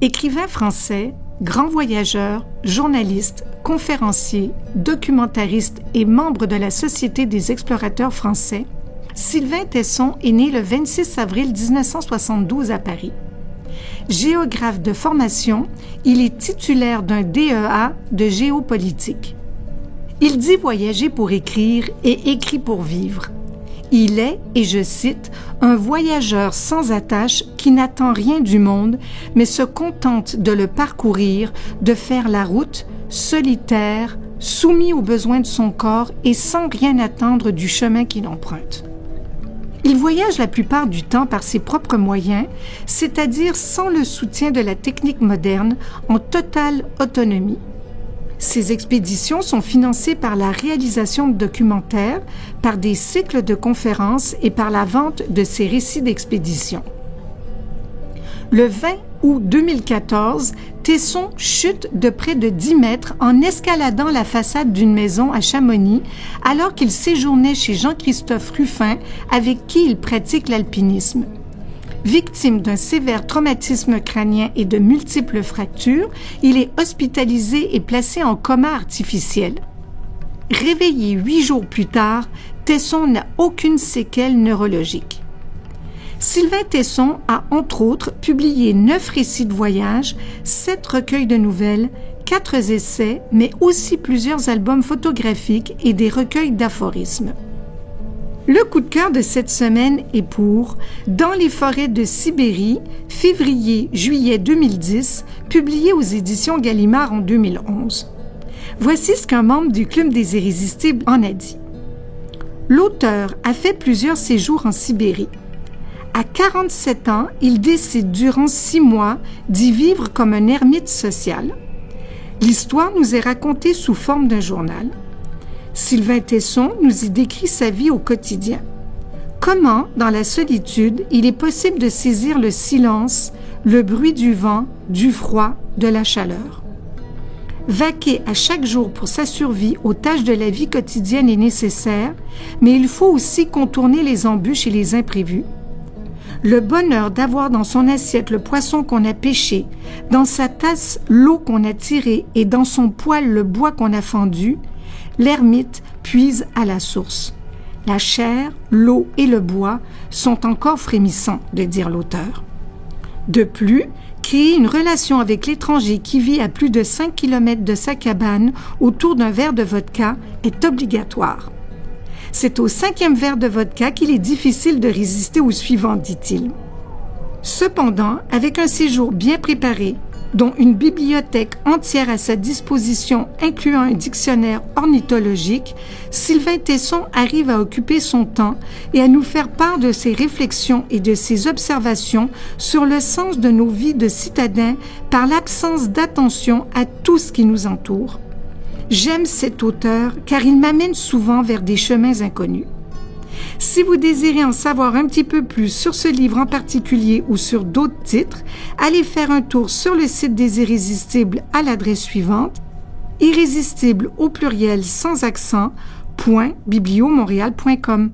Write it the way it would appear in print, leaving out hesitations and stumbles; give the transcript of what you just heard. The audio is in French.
Écrivain français, grand voyageur, journaliste, conférencier, documentariste et membre de la Société des explorateurs français, Sylvain Tesson est né le 26 avril 1972 à Paris. Géographe de formation, il est titulaire d'un DEA de géopolitique. Il dit voyager pour écrire et écrit pour vivre. Il est, et je cite, un voyageur sans attache qui n'attend rien du monde, mais se contente de le parcourir, de faire la route, solitaire, soumis aux besoins de son corps et sans rien attendre du chemin qu'il emprunte. Il voyage la plupart du temps par ses propres moyens, c'est-à-dire sans le soutien de la technique moderne, en totale autonomie. Ces expéditions sont financées par la réalisation de documentaires, par des cycles de conférences et par la vente de ses récits d'expédition. Le 20 août 2014, Tesson chute de près de 10 mètres en escaladant la façade d'une maison à Chamonix alors qu'il séjournait chez Jean-Christophe Ruffin avec qui il pratique l'alpinisme. Victime d'un sévère traumatisme crânien et de multiples fractures, il est hospitalisé et placé en coma artificiel. Réveillé 8 jours plus tard, Tesson n'a aucune séquelle neurologique. Sylvain Tesson a, entre autres, publié 9 récits de voyage, 7 recueils de nouvelles, 4 essais, mais aussi plusieurs albums photographiques et des recueils d'aphorismes. Le coup de cœur de cette semaine est pour « Dans les forêts de Sibérie », février-juillet 2010, publié aux éditions Gallimard en 2011. Voici ce qu'un membre du Club des Irrésistibles en a dit. L'auteur a fait plusieurs séjours en Sibérie. À 47 ans, il décide durant 6 mois d'y vivre comme un ermite social. L'histoire nous est racontée sous forme d'un journal. Sylvain Tesson nous y décrit sa vie au quotidien. Comment, dans la solitude, il est possible de saisir le silence, le bruit du vent, du froid, de la chaleur. Vaquer à chaque jour pour sa survie aux tâches de la vie quotidienne est nécessaire, mais il faut aussi contourner les embûches et les imprévus. Le bonheur d'avoir dans son assiette le poisson qu'on a pêché, dans sa tasse l'eau qu'on a tirée et dans son poêle le bois qu'on a fendu, l'ermite puise à la source. La chair, l'eau et le bois sont encore frémissants, de dire l'auteur. De plus, créer une relation avec l'étranger qui vit à plus de 5 km de sa cabane autour d'un verre de vodka est obligatoire. C'est au 5e verre de vodka qu'il est difficile de résister au suivant, dit-il. Cependant, avec un séjour bien préparé, dont une bibliothèque entière à sa disposition incluant un dictionnaire ornithologique, Sylvain Tesson arrive à occuper son temps et à nous faire part de ses réflexions et de ses observations sur le sens de nos vies de citadins par l'absence d'attention à tout ce qui nous entoure. J'aime cet auteur car il m'amène souvent vers des chemins inconnus. Si vous désirez en savoir un petit peu plus sur ce livre en particulier ou sur d'autres titres, allez faire un tour sur le site des Irrésistibles à l'adresse suivante, irrésistible au pluriel sans accent, .bibliomontréal.com.